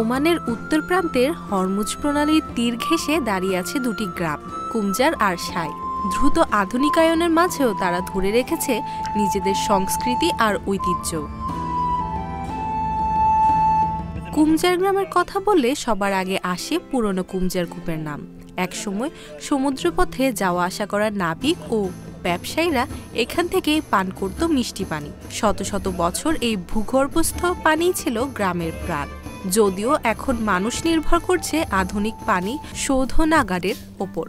ওমানের উত্তর প্রান্তের হরমুজ প্রণালীর তীর ঘেঁষে দাঁড়িয়ে আছে দুটি গ্রাম, কুমজার আর সাই। দ্রুত আধুনিকায়নের মাঝেও তারা ধরে রেখেছে নিজেদের সংস্কৃতি আর ঐতিহ্য। কুমজার গ্রামের কথা বললে সবার আগে আসে পুরনো কুমজার কূপের নাম। একসময় সমুদ্রপথে যাওয়া আসা করা নাবিক ও ব্যবসায়ীরা এখান থেকেই পান করত মিষ্টি পানি। শত শত বছর এই ভূগর্ভস্থ পানি ছিল গ্রামের প্রাণ। যদিও এখন মানুষ নির্ভর করছে আধুনিক পানি শোধনাগারের ওপর।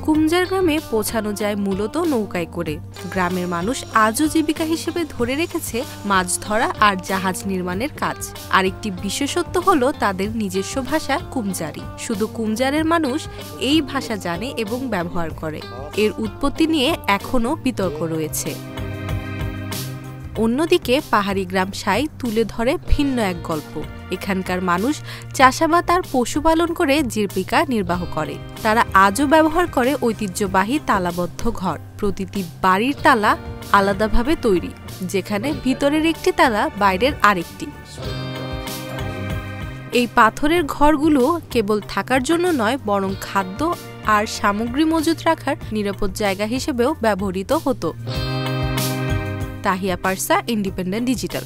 কুমজার গ্রামে পৌঁছানো যায় মূলত নৌকায় করে। গ্রামের মানুষ আজও জীবিকা হিসেবে ধরে রেখেছে মাছ ধরা আর জাহাজ নির্মাণের কাজ। আরেকটি বিশেষত্ব হলো তাদের নিজস্ব ভাষা কুমজারি। শুধু কুমজারের মানুষ এই ভাষা জানে এবং ব্যবহার করে। এর উৎপত্তি নিয়ে এখনও বিতর্ক রয়েছে। অন্যদিকে পাহাড়ি গ্রাম সাই তুলে ধরে ভিন্ন এক গল্প। এখানকার মানুষ চাষাবাদ আর পশুপালন করে জীবিকা নির্বাহ করে। তারা আজও ব্যবহার করে ঐতিহ্যবাহী তালাবদ্ধ ঘর। প্রতিটি বাড়ির তালা আলাদাভাবে তৈরি, যেখানে ভিতরের একটি তালা, বাইরের আরেকটি। এই পাথরের ঘরগুলো কেবল থাকার জন্য নয়, বরং খাদ্য আর সামগ্রী মজুত রাখার নিরাপদ জায়গা হিসেবেও ব্যবহৃত হতো। Tahiya পারসা, independent digital.